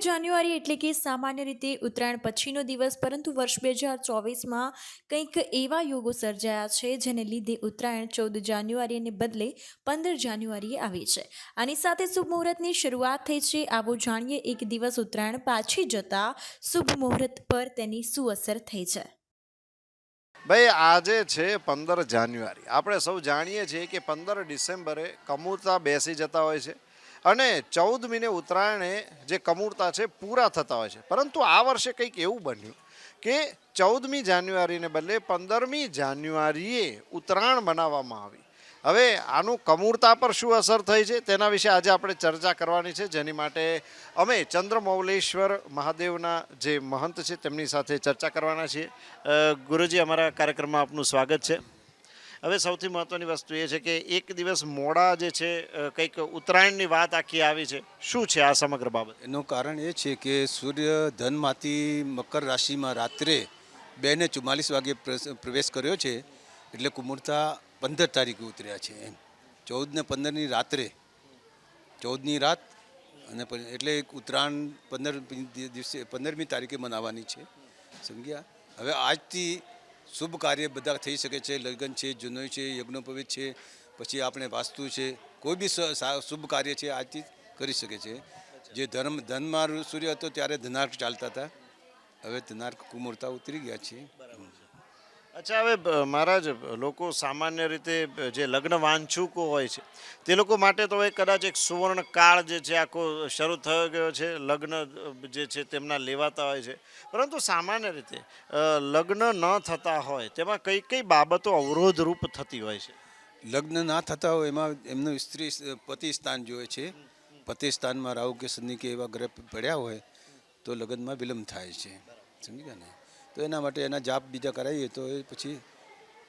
જાન્યુઆરી એટલે કે સામાન્ય રીતે ઉત્તરાયણ પછીનો દિવસ, પરંતુ વર્ષ 2024માં કંઈક એવા યોગો સર્જાયા છે જેને લીધે ઉત્તરાયણ 14 જાન્યુઆરીને બદલે 15 જાન્યુઆરીએ આવી છે. આની સાથે શુભ મુહૂર્તની શરૂઆત થઈ છે. આવો જાણીએ એક દિવસ ઉત્તરાયણ પાછી જતા શુભ મુહૂર્ત પર તેની શું અસર થઈ છે. ભાઈ આજે છે 15 જાન્યુઆરી. આપણે સૌ જાણીએ છીએ કે 15 ડિસેમ્બરે કમૂરતા બેસી જતા હોય છે અને 14મીને ઉત્તરાયણે જે કમૂરતા છે પૂરા થતા હોય છે. પરંતુ આ વર્ષે કંઈક એવું બન્યું કે 14મી જાન્યુઆરીને બદલે 15મી જાન્યુઆરીએ ઉત્તરાયણ બનાવવામાં આવી. હવે આનું કમૂરતા પર શું અસર થઈ છે તેના વિશે આજે આપણે ચર્ચા કરવાની છે, જેની માટે અમે ચંદ્રમૌલેશ્વર મહાદેવના જે મહંત છે તેમની સાથે ચર્ચા કરવાના છીએ. ગુરુજી, અમારા કાર્યક્રમમાં આપનું સ્વાગત છે. હવે સૌથી મહત્ત્વની વસ્તુ એ છે કે એક દિવસ મોડા જે છે કંઈક ઉત્તરાયણની વાત આખી આવી છે. શું છે આ સમગ્ર બાબત? એનું કારણ એ છે કે સૂર્ય ધનમાંથી મકર રાશિમાં રાત્રે 2:44 પ્રવેશ કર્યો છે, એટલે કુમુરતા 15 તારીખે ઉતર્યા છે. એમ 14 ને 15ની રાત્રે, 14ની રાત અને એટલે ઉત્તરાયણ 15મી તારીખે મનાવવાની છે. સમજ્યા? હવે આજથી શુભ કાર્ય બધા થઈ શકે છે. લગ્ન છે, જનોઈ છે, યજ્ઞોપવિત છે, પછી આપણે વાસ્તુ છે, કોઈ બી શુભ કાર્ય છે આજથી કરી શકે છે. જે ધનમાં સૂર્ય હતો ત્યારે ધનાર્ક ચાલતા હતા, હવે ધનાર્ક કુમુરતા ઉતરી ગયા છે. અચ્છા, હવે મહારાજ, લોકો સામાન્ય રીતે જે લગ્ન વાંછુકો હોય છે તે લોકો માટે તો હવે કદાચ એક સુવર્ણ કાળ જે છે આખો શરૂ થયો ગયો છે. લગ્ન જે છે તેમના લેવાતા હોય છે, પરંતુ સામાન્ય રીતે લગ્ન ન થતા હોય તેમાં કઈ કઈ બાબતો અવરોધરૂપ થતી હોય છે? લગ્ન ના થતા હોય એમાં એમનું પતિ સ્થાન જોઈએ છે. પતિ સ્થાનમાં રાહુ કે શનિ કે એવા ગ્રહ પડ્યા હોય તો લગ્નમાં વિલંબ થાય છે. સમજી ગયા ને? તો એના માટે એના જાપ બીજા કરાવીએ તો એ પછી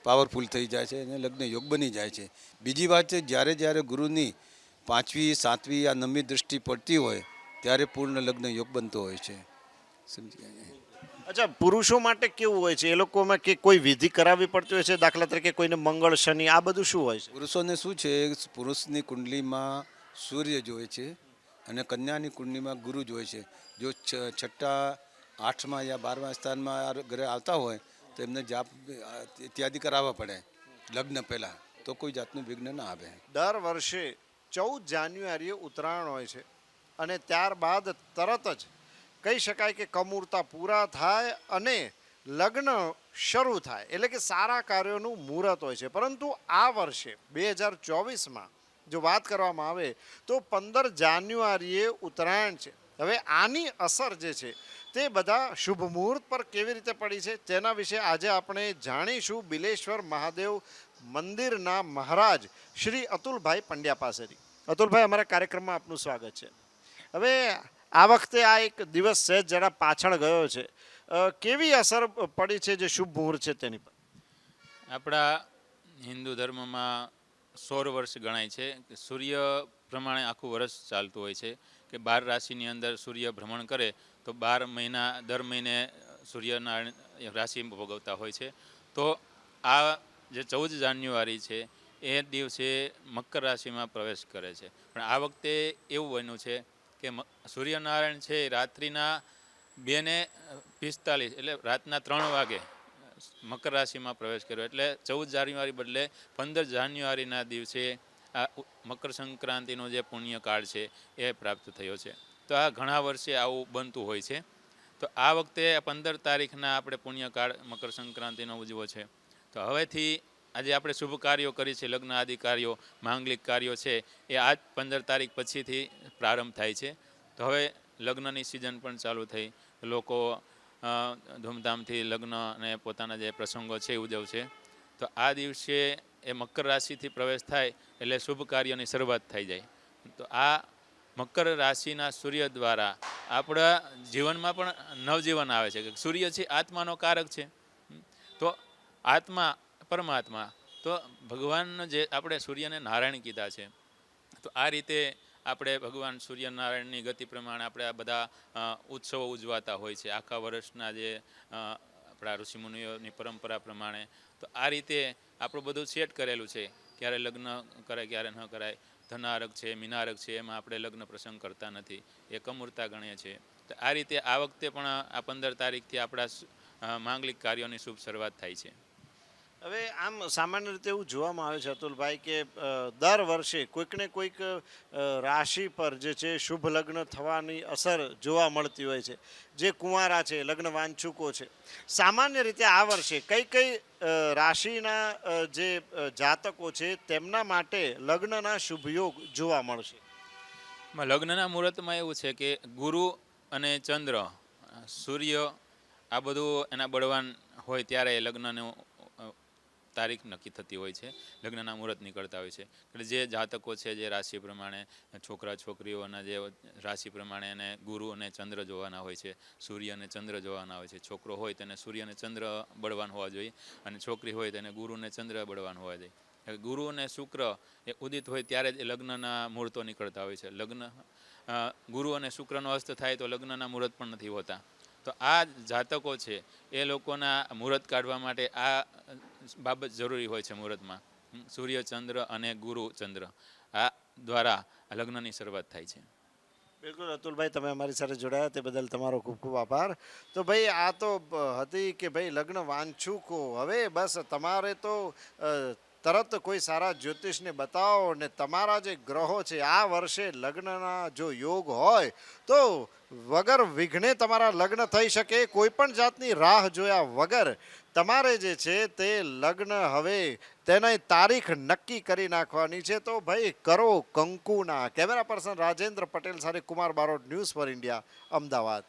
પાવરફુલ થઈ જાય છે અને લગ્ન યોગ બની જાય છે. બીજી વાત છે, જ્યારે ગુરુની 5મી 7મી આ 9મી દૃષ્ટિ પડતી હોય ત્યારે પૂર્ણ લગ્ન યોગ બનતો હોય છે. સમજી ગયા? અચ્છા, પુરુષો માટે કેવું હોય છે? એ લોકોમાં કે કોઈ વિધિ કરાવવી પડતી હોય છે? દાખલા તરીકે કોઈને મંગળ, શનિ, આ બધું શું હોય છે? પુરુષોને શું છે, પુરુષની કુંડલીમાં સૂર્ય જોઈએ છે અને કન્યાની કુંડલીમાં ગુરુ જોઈએ છે. જો 6ઠ્ઠા 8મા યા 12મા સ્થાનમાં ગ્રહ આવતા હોય તો એમને જાપ ઇત્યાદિ કરાવવા પડે લગ્ન પહેલાં, તો કોઈ જાતનું વિઘ્ન ના આવે. દર વર્ષે 14 જાન્યુઆરીએ ઉત્તરાયણ હોય છે અને ત્યારબાદ તરત જ કહી શકાય કે કમૂરતા પૂરા થાય અને લગ્ન શરૂ થાય, એટલે કે સારા કાર્યોનું મુહૂર્ત હોય છે. પરંતુ આ વર્ષે 2024માં જો વાત કરવામાં આવે તો 15 જાન્યુઆરીએ ઉત્તરાયણ છે. હવે આની અસર જે છે તે બધા શુભ મુહૂર્ત પર કેવી રીતે પડી છે તેના વિશે આજે આપણે જાણીશું બિલેશ્વર મહાદેવ મંદિરના મહારાજ શ્રી અતુલભાઈ પંડ્યા પાસેથી. અતુલભાઈ, અમારા કાર્યક્રમમાં આપનું સ્વાગત છે. હવે આ વખતે આ એક દિવસ છે જરા પાછળ ગયો છે, કેવી અસર પડી છે જે શુભ મુહૂર્ત છે તેની પર? આપણા હિન્દુ ધર્મમાં 16 વર્ષ ગણાય છે. સૂર્ય પ્રમાણે આખું વર્ષ ચાલતું હોય છે કે 12 રાશિની અંદર સૂર્ય ભ્રમણ કરે તો 12 મહિના દર મહિને સૂર્યનારાયણ રાશિ ભોગવતા હોય છે. તો આ જે 14 જાન્યુઆરી છે એ દિવસે મકર રાશિમાં પ્રવેશ કરે છે. પણ આ વખતે એવું બન્યું છે કે સૂર્યનારાયણ છે રાત્રિના 2:45 એટલે રાતના 3 વાગે મકર રાશિમાં પ્રવેશ કર્યો, એટલે 14 જાન્યુઆરી બદલે 15 જાન્યુઆરીના દિવસે આ મકર સંક્રાંતિનો જે પુણ્યકાળ છે એ પ્રાપ્ત થયો છે. તો આ ઘણા વર્ષે આવું બનતું હોય છે. તો આ વખતે 15 તારીખના આપણે પુણ્યકાળ મકર સંક્રાંતિનો ઉજવો છે. તો હવેથી આજે આપણે શુભ કાર્યો કરી છે, લગ્ન આદિ કાર્યો, માંગલિક કાર્યો છે, એ આજ 15 તારીખ પછીથી પ્રારંભ થાય છે. તો હવે લગ્નની સિઝન પણ ચાલુ થઈ, લોકો ધૂમધામથી લગ્ન અને પોતાના જે પ્રસંગો છે એ ઉજવશે. તો આ દિવસે એ મકર રાશિથી પ્રવેશ થાય એટલે શુભ કાર્યની શરૂઆત થઈ જાય. તો આ મકર રાશિના સૂર્ય દ્વારા આપણા જીવનમાં પણ નવજીવન આવે છે. સૂર્ય છે આત્માનો કારક છે. તો આત્મા પરમાત્મા, તો ભગવાન જે આપણે સૂર્યને નારાયણ કીધા છે, તો આ રીતે આપણે ભગવાન સૂર્યનારાયણની ગતિ પ્રમાણે આપણે આ બધા ઉત્સવો ઉજવાતા હોય છે આખા વર્ષના, જે આપણા ઋષિમુનિઓની પરંપરા પ્રમાણે. તો આ રીતે આપણું બધું સેટ કરેલું છે, ક્યારે લગ્ન કરાય ક્યારે ન કરાય. ધનારક છે, મીનારક છે, એમાં આપણે લગ્ન પ્રસંગ કરતા નથી, એ કમૂરતા ગણીએ છીએ. તો તો આ રીતે આ વખતે પણ આ 15 તારીખથી આપણા માંગલિક કાર્યોની શુભ શરૂઆત થાય છે. હવે આમ સામાન્ય રીતે એવું જોવામાં આવે છે અતુલભાઈ કે દર વર્ષે કોઈક ને કોઈક રાશિ પર જે છે શુભ લગ્ન થવાની અસર જોવા મળતી હોય છે. જે કુંવારા છે, લગ્ન વાંચુકો છે, સામાન્ય રીતે આ વર્ષે કઈ કઈ રાશિના જે જાતકો છે તેમના માટે લગ્નના શુભ યોગ જોવા મળશે? લગ્નના મુહૂર્તમાં એવું છે કે ગુરુ અને ચંદ્ર, સૂર્ય આ બધું એના બળવાન હોય ત્યારે લગ્નનું તારીખ નક્કી થતી હોય છે, લગ્નના મુહૂર્ત નીકળતા હોય છે. એટલે જે જાતકો છે જે રાશિ પ્રમાણે છોકરા છોકરીઓના જે રાશિ પ્રમાણે એને ગુરુ અને ચંદ્ર જોવાના હોય છે, સૂર્ય અને ચંદ્ર જોવાના હોય છે. છોકરો હોય તેને સૂર્ય અને ચંદ્ર બળવાન હોવા જોઈએ અને છોકરી હોય તેને ગુરુ અને ચંદ્ર બળવાન હોવા જોઈએ. ગુરુ અને શુક્ર એ ઉદિત હોય ત્યારે જ લગ્નના મુહૂર્તો નીકળતા હોય છે. ગુરુ અને શુક્રનો અસ્ત થાય તો લગ્નના મુહૂર્ત પણ નથી હોતા. તો આ જાતકો છે એ લોકોના મુહૂર્ત કાઢવા માટે આ બાબત જરૂરી હોય છે. મુહૂર્તમાં સૂર્ય ચંદ્ર અને ગુરુ ચંદ્ર આ દ્વારા લગ્નની શરૂઆત થાય છે. બિલકુલ અતુલભાઈ, તમે અમારી સાથે જોડાયા તે બદલ તમારો ખૂબ ખૂબ આભાર. તો ભાઈ આ તો હતી કે ભાઈ લગ્ન વાંચુકો, હવે બસ તમારે તો તરત કોઈ સારા જ્યોતિષને બતાવો ને તમારા જે ગ્રહો છે આ વર્ષે લગ્નના જો યોગ હોય તો વગર વિઘ્ને તમારા લગ્ન થઈ શકે. કોઈ પણ જાતની રાહ જોયા વગર તમારે જે છે તે લગ્ન હવે તેની તારીખ નક્કી કરી નાખવાની છે. તો ભાઈ કરો કંકુના. કેમેરા પર્સન રાજેન્દ્ર પટેલ સાથે Kumar Barot, news for India, Ahmedabad.